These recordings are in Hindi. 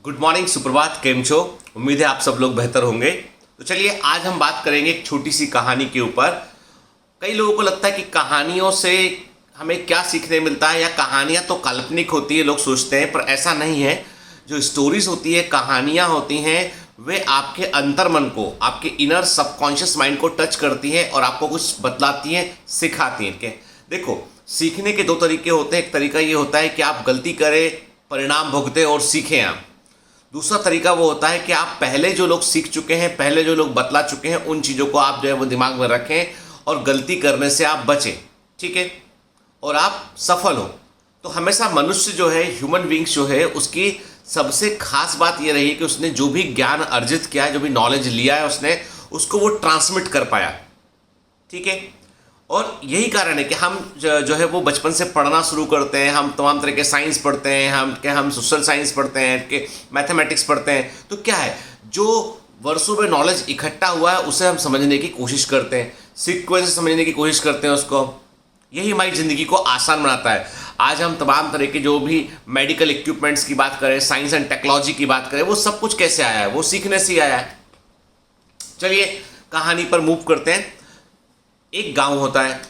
गुड मॉर्निंग, सुप्रभात, केम छो। उम्मीद है आप सब लोग बेहतर होंगे। तो चलिए आज हम बात करेंगे एक छोटी सी कहानी के ऊपर। कई लोगों को लगता है कि कहानियों से हमें क्या सीखने मिलता है, या कहानियाँ तो काल्पनिक होती है, लोग सोचते हैं, पर ऐसा नहीं है। जो स्टोरीज होती है, कहानियाँ होती हैं, वे आपके अंतर्मन को, आपके इनर सबकॉन्शियस माइंड को टच करती हैं और आपको कुछ बतलाती हैं, सिखाती हैं। कि देखो, सीखने के दो तरीके होते हैं। एक तरीका ये होता है कि आप गलती करें, परिणाम भुगतें और सीखें आप। दूसरा तरीका वो होता है कि आप पहले जो लोग सीख चुके हैं, पहले जो लोग बतला चुके हैं, उन चीज़ों को आप जो है वो दिमाग में रखें और गलती करने से आप बचें, ठीक है, और आप सफल हो। तो हमेशा मनुष्य जो है, ह्यूमन बींग्स जो है, उसकी सबसे खास बात ये रही है कि उसने जो भी ज्ञान अर्जित किया है, जो भी नॉलेज लिया है, उसने उसको वो ट्रांसमिट कर पाया, ठीक है। और यही कारण है कि हम जो है वो बचपन से पढ़ना शुरू करते हैं। हम तमाम तरह के साइंस पढ़ते हैं, हम सोशल साइंस पढ़ते हैं, कि मैथमेटिक्स पढ़ते हैं। तो क्या है, जो वर्षों में नॉलेज इकट्ठा हुआ है उसे हम समझने की कोशिश करते हैं, सीक्वेंस समझने की कोशिश करते हैं उसको। यही हमारी ज़िंदगी को आसान बनाता है। आज हम तमाम तरह के जो भी मेडिकल इक्विपमेंट्स की बात करें, साइंस एंड टेक्नोलॉजी की बात करें, वो सब कुछ कैसे आया है, वो सीखने से ही आया है। चलिए कहानी पर मूव करते हैं। एक गांव होता है,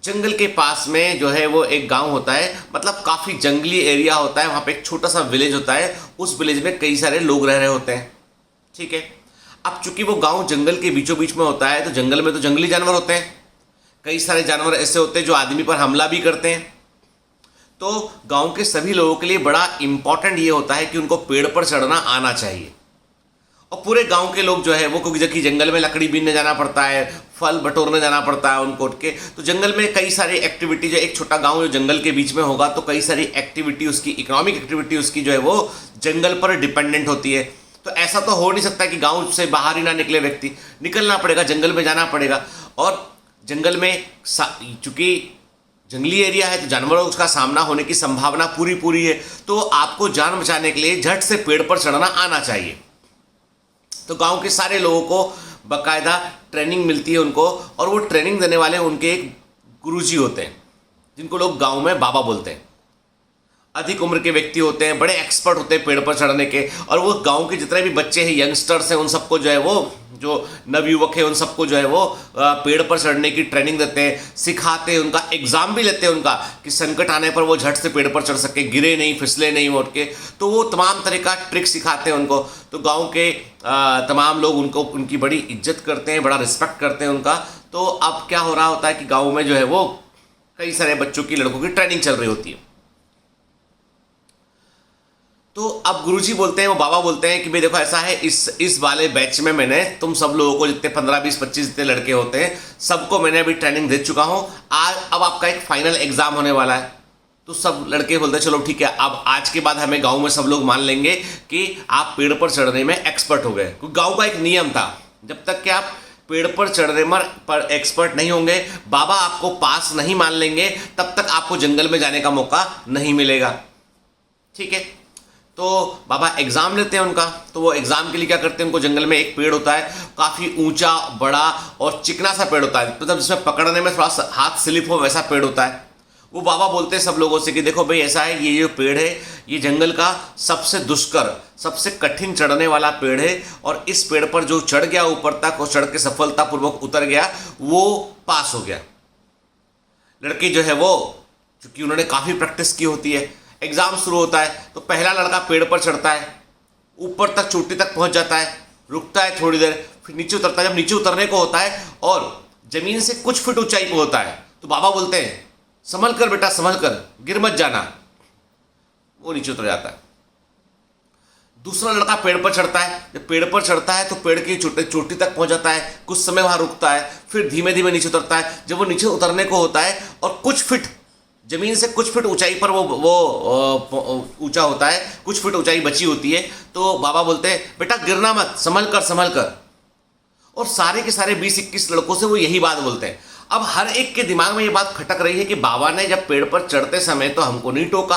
जंगल के पास में जो है वो एक गांव होता है, मतलब काफ़ी जंगली एरिया होता है। वहाँ पे एक छोटा सा विलेज होता है, उस विलेज में कई सारे लोग रह रहे होते हैं, ठीक है। अब चूंकि वो गांव जंगल के बीचों बीच में होता है, तो जंगल में तो जंगली जानवर होते हैं। कई सारे जानवर ऐसे होते हैं जो आदमी पर हमला भी करते हैं। तो गाँव के सभी लोगों के लिए बड़ा इंपॉर्टेंट ये होता है कि उनको पेड़ पर चढ़ना आना चाहिए। और पूरे गांव के लोग जो है वो, क्योंकि जंगल में लकड़ी बीनने जाना पड़ता है, फल बटोरने जाना पड़ता है उनको उठ के, तो जंगल में कई सारी एक्टिविटी, जो एक छोटा गांव जो जंगल के बीच में होगा, तो कई सारी एक्टिविटी, उसकी इकोनॉमिक एक्टिविटी उसकी जो है वो जंगल पर डिपेंडेंट होती है। तो ऐसा तो हो नहीं सकता कि गाँव से बाहर ही ना निकले व्यक्ति, निकलना पड़ेगा, जंगल में जाना पड़ेगा। और जंगल में चूँकि जंगली एरिया है, तो जानवरों का सामना होने की संभावना पूरी है। तो आपको जान बचाने के लिए झट से पेड़ पर चढ़ना आना चाहिए। तो गांव के सारे लोगों को बाकायदा ट्रेनिंग मिलती है उनको, और वो ट्रेनिंग देने वाले उनके एक गुरुजी होते हैं, जिनको लोग गांव में बाबा बोलते हैं। अधिक उम्र के व्यक्ति होते हैं, बड़े एक्सपर्ट होते हैं पेड़ पर चढ़ने के। और वो गांव के जितने भी बच्चे हैं, यंगस्टर्स हैं, उन सबको जो है वो, जो नवयुवक है, उन सबको जो है वो पेड़ पर चढ़ने की ट्रेनिंग देते हैं, सिखाते हैं, उनका एग्जाम भी लेते हैं उनका, कि संकट आने पर वो झट से पेड़ पर चढ़ सके, गिरे नहीं, फिसले नहीं उठ के। तो वो तमाम तरह का ट्रिक सिखाते हैं उनको। तो गाँव के तमाम लोग उनको, उनकी बड़ी इज्जत करते हैं, बड़ा रिस्पेक्ट करते हैं उनका। तो अब क्या हो रहा होता है कि गाँव में जो है वो कई सारे बच्चों की, लड़कों की ट्रेनिंग चल रही होती है। तो अब गुरुजी बोलते हैं, वो बाबा बोलते हैं कि भाई देखो ऐसा है, इस वाले बैच में मैंने तुम सब लोगों को, जितने 15, 20, 25 जितने लड़के होते हैं, सबको मैंने अभी ट्रेनिंग दे चुका हूँ। आज अब आपका एक फाइनल एग्जाम होने वाला है। तो सब लड़के बोलते हैं चलो ठीक है, अब आज के बाद हमें गाँव में सब लोग मान लेंगे कि आप पेड़ पर चढ़ने में एक्सपर्ट हो गए। क्योंकि गाँव का एक नियम था, जब तक कि आप पेड़ पर चढ़ने पर एक्सपर्ट नहीं होंगे, बाबा आपको पास नहीं मान लेंगे, तब तक आपको जंगल में जाने का मौका नहीं मिलेगा, ठीक है। तो बाबा एग्ज़ाम लेते हैं उनका। तो वो एग्ज़ाम के लिए क्या करते हैं, उनको जंगल में एक पेड़ होता है, काफ़ी ऊंचा, बड़ा और चिकना सा पेड़ होता है, मतलब जिसमें पकड़ने में थोड़ा सा हाथ स्लिप हो, वैसा पेड़ होता है। वो बाबा बोलते हैं सब लोगों से कि देखो भाई ऐसा है, ये जो पेड़ है, ये जंगल का सबसे दुष्कर, सबसे कठिन चढ़ने वाला पेड़ है, और इस पेड़ पर जो चढ़ गया ऊपर तक और चढ़ के सफलतापूर्वक उतर गया, वो पास हो गया। लड़के जो है वो, चूँकि उन्होंने काफ़ी प्रैक्टिस की होती है, एग्ज़ाम शुरू होता है, तो पहला लड़का पेड़ पर चढ़ता है, ऊपर तक, चोटी तक पहुंच जाता है, रुकता है थोड़ी देर, फिर नीचे उतरता है। जब नीचे उतरने को होता है और ज़मीन से कुछ फीट ऊंचाई पर होता है, तो बाबा बोलते हैं संभल कर बेटा, संभल कर, गिर मत जाना। वो नीचे उतर जाता है। दूसरा लड़का पेड़ पर चढ़ता है। जब पेड़ पर चढ़ता है तो पेड़ की चोटी तक पहुंच जाता है, कुछ समय वहाँ रुकता है, फिर धीमे धीमे नीचे उतरता है। जब वो नीचे उतरने को होता है और कुछ फीट, जमीन से कुछ फीट ऊंचाई पर वो ऊंचा होता है, कुछ फीट ऊंचाई बची होती है, तो बाबा बोलते हैं बेटा गिरना मत, संभल कर, संभल कर। और सारे के सारे 20-21 लड़कों से वो यही बात बोलते हैं। अब हर एक के दिमाग में ये बात खटक रही है कि बाबा ने जब पेड़ पर चढ़ते समय तो हमको नहीं टोका,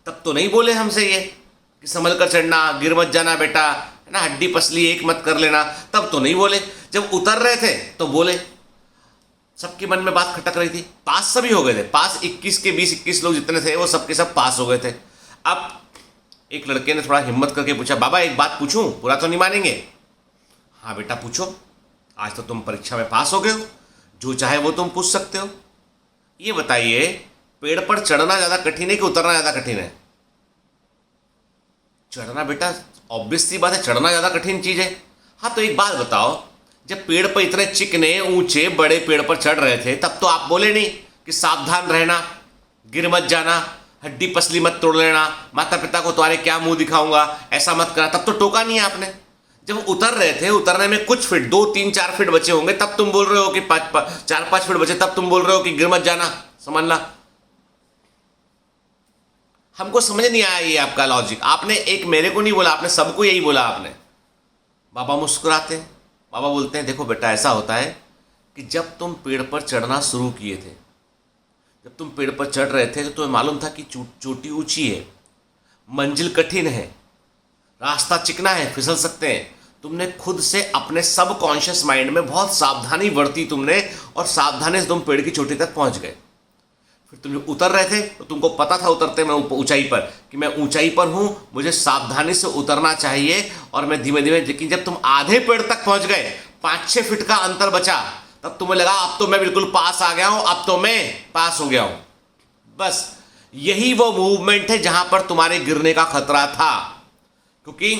तब तो नहीं बोले हमसे ये कि संभल कर चढ़ना, गिर मत जाना बेटा, है ना, हड्डी पसली एक मत कर लेना, तब तो नहीं बोले। जब उतर रहे थे तो बोले। सबके मन में बात खटक रही थी। पास सभी हो गए थे, पास 21 के 20-21 लोग जितने थे वो सबके सब पास हो गए थे। अब एक लड़के ने थोड़ा हिम्मत करके पूछा, बाबा एक बात पूछूं, पूरा तो नहीं मानेंगे? हाँ बेटा पूछो, आज तो तुम परीक्षा में पास हो गए हो, जो चाहे वो तुम पूछ सकते हो। ये बताइए, पेड़ पर चढ़ना ज़्यादा कठिन है कि उतरना ज़्यादा कठिन है? चढ़ना बेटा, ऑब्वियस सी बात है, चढ़ना ज़्यादा कठिन चीज़ है। हाँ तो एक बात बताओ, जब पेड़ पर इतने चिकने ऊंचे बड़े पेड़ पर चढ़ रहे थे तब तो आप बोले नहीं कि सावधान रहना, गिर मत जाना, हड्डी पसली मत तोड़ लेना, माता पिता को तुम्हारे क्या मुंह दिखाऊंगा, ऐसा मत करना, तब तो टोका नहीं है आपने। जब उतर रहे थे, उतरने में कुछ फीट, 2-3-4 फीट बचे होंगे, तब तुम बोल रहे हो कि 4-5 फीट बचे, तब तुम बोल रहे हो कि गिर मत जाना, समझना। हमको समझ नहीं आया ये आपका लॉजिक। आपने एक मेरे को नहीं बोला, आपने सबको यही बोला आपने। बाबा मुस्कुराते हैं, बाबा बोलते हैं देखो बेटा ऐसा होता है कि जब तुम पेड़ पर चढ़ना शुरू किए थे, जब तुम पेड़ पर चढ़ रहे थे तो तुम्हें मालूम था कि चोटी ऊंची है, मंजिल कठिन है, रास्ता चिकना है, फिसल सकते हैं। तुमने खुद से अपने सबकॉन्शियस माइंड में बहुत सावधानी बरती तुमने, और सावधानी से तुम पेड़ की चोटी तक पहुंच गए। फिर तुम उतर रहे थे तो तुमको पता था उतरते मैं ऊंचाई पर कि मैं ऊंचाई पर हूं, मुझे सावधानी से उतरना चाहिए, और मैं धीमे धीमे, लेकिन जब तुम आधे पेड़ तक पहुंच गए, 5-6 फीट का अंतर बचा, तब तुम्हें लगा अब तो मैं बिल्कुल पास आ गया हूं, अब तो मैं पास हो गया हूं। बस यही वो मूवमेंट है जहां पर तुम्हारे गिरने का खतरा था। क्योंकि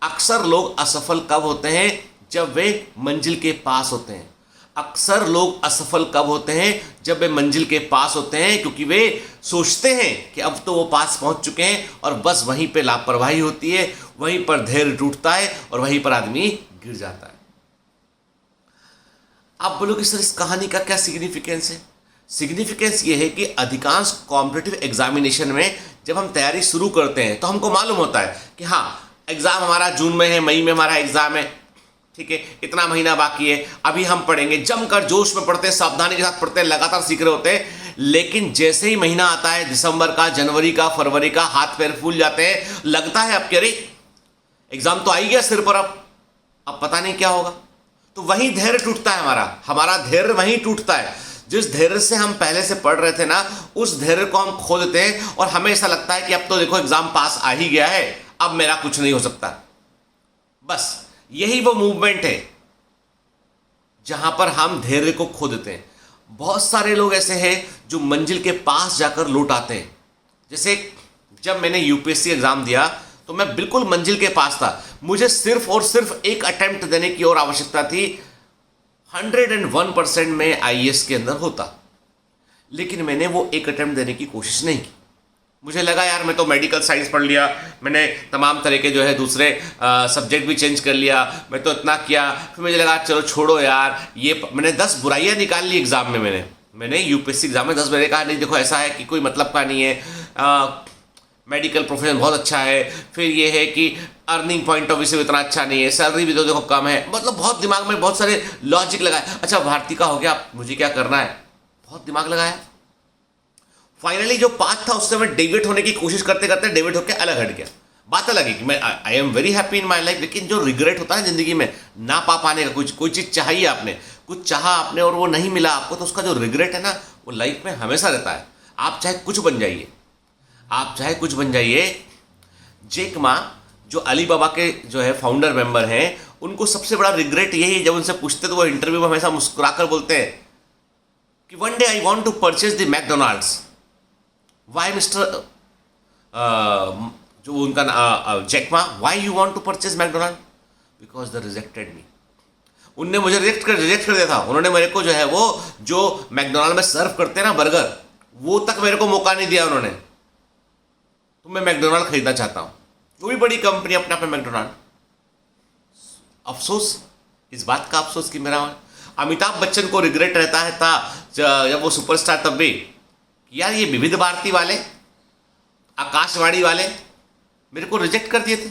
अक्सर लोग असफल कब होते हैं? जब वे मंजिल के पास होते हैं। अक्सर लोग असफल कब होते हैं? जब वे मंजिल के पास होते हैं, क्योंकि वे सोचते हैं कि अब तो वो पास पहुंच चुके हैं, और बस वहीं पे लापरवाही होती है, वहीं पर धैर्य टूटता है, और वहीं पर आदमी गिर जाता है। आप बोलोगे सर इस कहानी का क्या सिग्निफिकेंस है? सिग्निफिकेंस ये है कि अधिकांश कॉम्पिटिटिव एग्जामिनेशन में जब हम तैयारी शुरू करते हैं तो हमको मालूम होता है कि हाँ एग्ज़ाम हमारा जून में है, मई में हमारा एग्ज़ाम है, ठीक है, इतना महीना बाकी है, अभी हम पढ़ेंगे, जमकर जोश में पढ़ते हैं, सावधानी के साथ पढ़ते हैं, लगातार सीख रहे होते हैं। लेकिन जैसे ही महीना आता है, दिसंबर का, जनवरी का, फरवरी का, हाथ पैर फूल जाते हैं, लगता है अब कि अरे एग्ज़ाम तो आ ही गया सिर पर, अब पता नहीं क्या होगा। तो वहीं धैर्य टूटता है, हमारा धैर्य वहीं टूटता है। जिस धैर्य से हम पहले से पढ़ रहे थे ना, उस धैर्य को हम खो देते हैं, और हमें ऐसा लगता है कि अब तो देखो एग्जाम पास आ ही गया है, अब मेरा कुछ नहीं हो सकता। बस यही वो मूवमेंट है जहां पर हम धैर्य को खो देते हैं। बहुत सारे लोग ऐसे हैं जो मंजिल के पास जाकर लौट आते हैं। जैसे जब मैंने यूपीएससी एग्जाम दिया तो मैं बिल्कुल मंजिल के पास था, मुझे सिर्फ और सिर्फ एक अटेम्प्ट देने की और आवश्यकता थी, 101% में आईएएस के अंदर होता। लेकिन मैंने वो एक अटेम्प्ट देने की कोशिश नहीं की। मुझे लगा यार मैं तो मेडिकल साइंस पढ़ लिया, मैंने तमाम तरह के जो है दूसरे सब्जेक्ट भी चेंज कर लिया, मैं तो इतना किया। फिर मुझे लगा चलो छोड़ो यार, ये मैंने 10 बुराइयां निकाल ली एग्ज़ाम में। मैंने यूपीएससी एग्ज़ाम में 10 मैंने कहा नहीं देखो ऐसा है कि कोई मतलब का नहीं है, मेडिकल प्रोफेशन बहुत अच्छा है, फिर ये है कि अर्निंग पॉइंट ऑफ व्यू से इतना अच्छा नहीं है, सैलरी भी तो देखो कम है, मतलब बहुत दिमाग में बहुत सारे लॉजिक लगाए। अच्छा भारती का हो गया, मुझे क्या करना है, बहुत दिमाग लगाया। फाइनली जो पाथ था उससे मैं डेविएट होने की कोशिश करते करते डेविएट होकर अलग हट गया। बात अलग है कि मैं I am very happy in my life, लेकिन जो रिग्रेट होता है ज़िंदगी में ना पा पाने का, कोई चीज़ चाहिए आपने, कुछ चाहा आपने और वो नहीं मिला आपको, तो उसका जो रिग्रेट है ना वो लाइफ में हमेशा रहता है। आप चाहे कुछ बन जाइए, आप चाहे कुछ बन जाइए। जैक मा जो अली बाबा के जो है फाउंडर मेंबर हैं, उनको सबसे बड़ा रिग्रेट यही है, जब उनसे पूछते तो वो इंटरव्यू में हमेशा मुस्कुराकर बोलते हैं कि one day I want to purchase the McDonald's. Why mister जो उनका Jack Ma, why you want to purchase McDonald? Because they rejected me. उनने मुझे रिजेक्ट कर दिया था। उन्होंने मेरे को जो है वो जो मैकडोनाल्ड में सर्व करते हैं ना बर्गर, वो तक मेरे को मौका नहीं दिया उन्होंने। तो मैं मैकडोनाल्ड खरीदना चाहता हूँ, वो भी बड़ी कंपनी अपने आप में मैकडोनाल्ड। अफसोस, इस बात का अफसोस कि मेरा अमिताभ बच्चन को रिग्रेट रहता है था जब वो सुपरस्टार, तब भी यार ये विविध भारती वाले, आकाशवाणी वाले मेरे को रिजेक्ट कर दिए थे।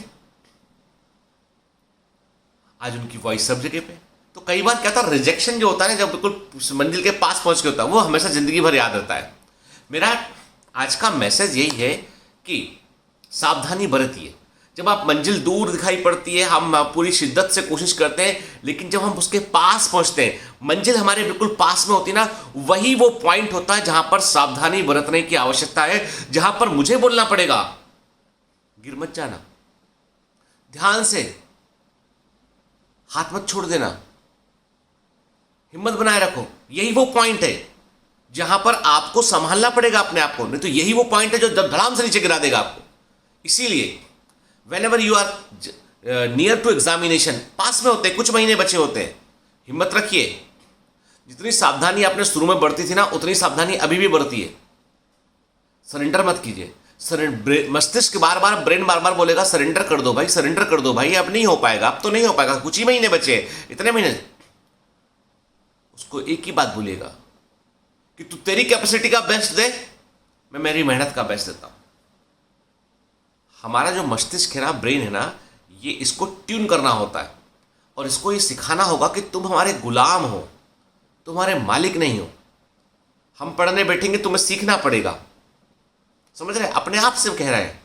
आज उनकी वॉइस सब जगह पे। तो कई बार क्या था, रिजेक्शन जो होता है ना, जब बिल्कुल मंजिल के पास पहुंच के होता है, वो हमेशा जिंदगी भर याद रहता है। मेरा आज का मैसेज यही है कि सावधानी बरतिए। जब आप मंजिल दूर दिखाई पड़ती है, हम पूरी शिद्दत से कोशिश करते हैं, लेकिन जब हम उसके पास पहुंचते हैं, मंजिल हमारे बिल्कुल पास में होती ना, वही वो पॉइंट होता है जहां पर सावधानी बरतने की आवश्यकता है, जहां पर मुझे बोलना पड़ेगा गिर मत जाना, ध्यान से, हाथ मत छोड़ देना, हिम्मत बनाए रखो। यही वो पॉइंट है जहां पर आपको संभालना पड़ेगा अपने आप को, नहीं तो यही वो पॉइंट है जो धड़ाम से नीचे गिरा देगा आपको। इसीलिए whenever you are near to examination, पास में होते हैं, कुछ महीने बचे होते हैं, हिम्मत रखिए। जितनी सावधानी आपने शुरू में बरती थी ना, उतनी सावधानी अभी भी बरती है। सरेंडर मत कीजिए। मस्तिष्क बार बार, ब्रेन बार बार बोलेगा सरेंडर कर दो भाई, सरेंडर कर दो भाई, अब नहीं हो पाएगा, अब तो नहीं हो पाएगा, कुछ ही महीने बचे हैं, इतने महीने। उसको एक ही बात बोलिएगा कि तू तेरी कैपेसिटी का बेस्ट दे, मैं मेरी मेहनत का बेस्ट देता हूं। हमारा जो मस्तिष्क है ना, ब्रेन है ना, ये इसको ट्यून करना होता है और इसको ये सिखाना होगा कि तुम हमारे गुलाम हो, तुम्हारे मालिक नहीं हो। हम पढ़ने बैठेंगे, तुम्हें सीखना पड़ेगा। समझ रहे हैं? अपने आप से कह रहे हैं।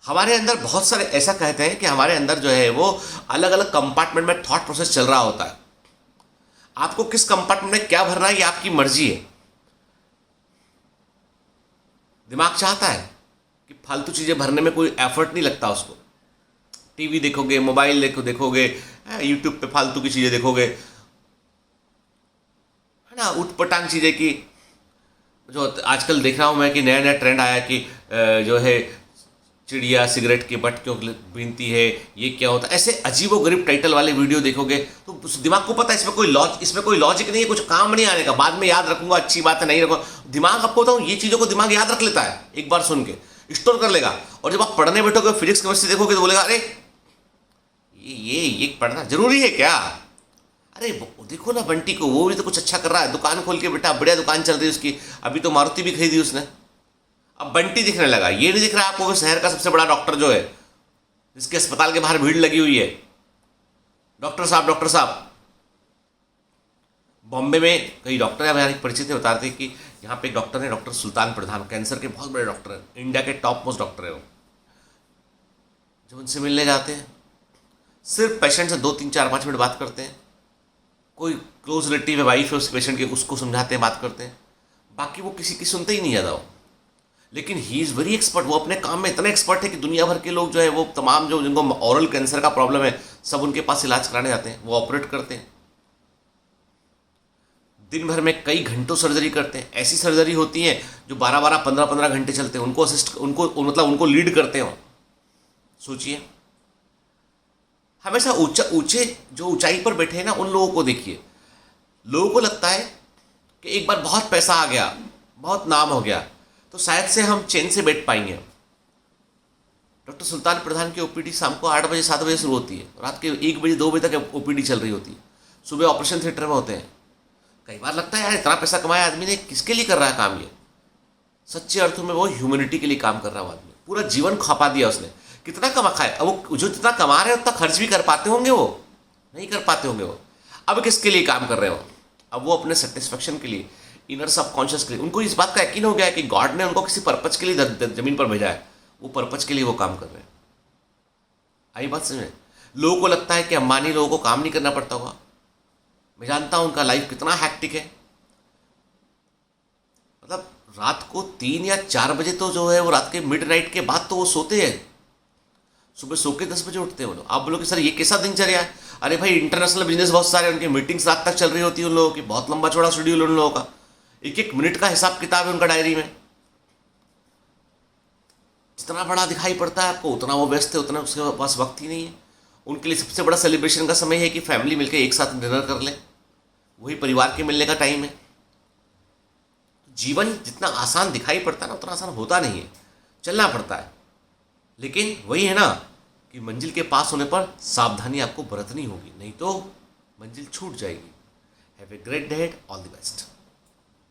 हमारे अंदर बहुत सारे ऐसा कहते हैं कि हमारे अंदर जो है वो अलग अलग कंपार्टमेंट में थॉट प्रोसेस चल रहा होता है। आपको किस कंपार्टमेंट में क्या भरना है ये आपकी मर्जी है। दिमाग चाहता है कि फालतू चीजें भरने में कोई एफर्ट नहीं लगता उसको। टीवी देखोगे, मोबाइल देखोगे, यूट्यूब पे फालतू की चीजें देखोगे, है ना, उठपटांग चीजें की। जो आजकल देख रहा हूँ मैं कि नया नया ट्रेंड आया कि जो है चिड़िया सिगरेट के बट क्यों बीनती है, ये क्या होता है, ऐसे अजीबो गरीब टाइटल वाले वीडियो देखोगे तो उस दिमाग को पता है इसमें कोई लॉजिक नहीं है, कुछ काम नहीं आने का, बाद में याद रखूंगा, अच्छी बात है, नहीं रखूंगा। दिमाग आपको बताऊँ, ये चीज़ों को दिमाग याद रख लेता है, एक बार सुन के स्टोर कर लेगा। और जब आप पढ़ने बैठोगे, फिजिक्स केमिस्ट्री देखोगे तो बोलेगा अरे ये पढ़ना जरूरी है क्या? अरे देखो ना बंटी को, वो भी तो कुछ अच्छा कर रहा है, दुकान खोल के बेटा, बढ़िया दुकान चल रही है उसकी, अभी तो मारुति भी खरीदी उसने। अब बंटी दिखने लगा। ये नहीं दिख रहा आपको कि शहर का सबसे बड़ा डॉक्टर जो है, जिसके अस्पताल के बाहर भीड़ लगी हुई है, डॉक्टर साहब, डॉक्टर साहब। बॉम्बे में कई डॉक्टर है, हमारे परिचित बता रहे थे कि यहाँ पे एक डॉक्टर है, डॉक्टर सुल्तान प्रधान, कैंसर के बहुत बड़े डॉक्टर हैं, इंडिया के टॉप मोस्ट डॉक्टर है वो। जब उनसे मिलने जाते हैं, सिर्फ पेशेंट से 2-3-4-5 मिनट बात करते हैं। कोई क्लोज रिलेटिव है, वाइफ है उस पेशेंट के, उसको समझाते हैं, बात करते हैं। बाकी वो किसी की सुनते ही नहीं ज़्यादा वो। लेकिन ही इज़ वेरी एक्सपर्ट। वो अपने काम में इतना एक्सपर्ट है कि दुनिया भर के लोग जो है वो तमाम जो जिनको ओरल कैंसर का प्रॉब्लम है, सब उनके पास इलाज कराने जाते हैं। वो ऑपरेट करते हैं, दिन भर में कई घंटों सर्जरी करते हैं। ऐसी सर्जरी होती है जो 12-12, 15-15 घंटे चलते हैं। उनको लीड करते हैं। सोचिए, हमेशा जो ऊंचाई पर बैठे हैं ना, उन लोगों को देखिए। लोगों को लगता है कि एक बार बहुत पैसा आ गया, बहुत नाम हो गया, तो शायद से हम चैन से बैठ पाएंगे। डॉक्टर सुल्तान प्रधान की ओपीडी शाम को 8 बजे 7 बजे शुरू होती है, रात के 1 बजे 2 बजे तक ओपीडी चल रही होती है। सुबह ऑपरेशन थिएटर में होते हैं। कई बार लगता है यार, इतना पैसा कमाया आदमी ने, किसके लिए कर रहा है काम ये? सच्चे अर्थों में वो ह्यूमैनिटी के लिए काम कर रहा है। आदमी पूरा जीवन खपा दिया उसने। कितना कमा खाए, अब वो जो जितना कमा रहे हैं उतना खर्च भी कर पाते होंगे? वो नहीं कर पाते होंगे। वो अब किसके लिए काम कर रहे हो? अब वो अपने सेटिस्फेक्शन के लिए, इनर सबकॉन्शियस के लिए। उनको इस बात का यकीन हो गया है कि गॉड ने उनको किसी पर्पज के लिए जमीन पर भेजा है, वो पर्पज के लिए वो काम कर रहे हैं। आई बात समझ में? लोगों को लगता है कि अंबानी लोगों को काम नहीं करना पड़ता होगा। मैं जानता हूं उनका लाइफ कितना हैक्टिक है। मतलब रात को 3 या 4 बजे तो जो है वो रात के मिडनाइट के बाद तो वो सोते हैं, सुबह सो के 10 बजे उठते हैं वो लोग। आप बोलोगे सर ये कैसा दिनचर्या है? अरे भाई, इंटरनेशनल बिजनेस बहुत सारे, उनकी मीटिंग्स रात तक चल रही होती है उन लोगों की, बहुत लंबा चौड़ा शेड्यूल उन लोगों का, 1-1 मिनट का हिसाब किताब है उनका डायरी में। जितना बड़ा दिखाई पड़ता है आपको, उतना वो व्यस्त है, उतना उसके पास वक्त ही नहीं है। उनके लिए सबसे बड़ा सेलिब्रेशन का समय है कि फैमिली मिलकर एक साथ डिनर कर ले, वही परिवार के मिलने का टाइम है। जीवन जितना आसान दिखाई पड़ता है ना, उतना आसान होता नहीं है, चलना पड़ता है। लेकिन वही है ना कि मंजिल के पास होने पर सावधानी आपको बरतनी होगी, नहीं तो मंजिल छूट जाएगी। Have a great day, all the best.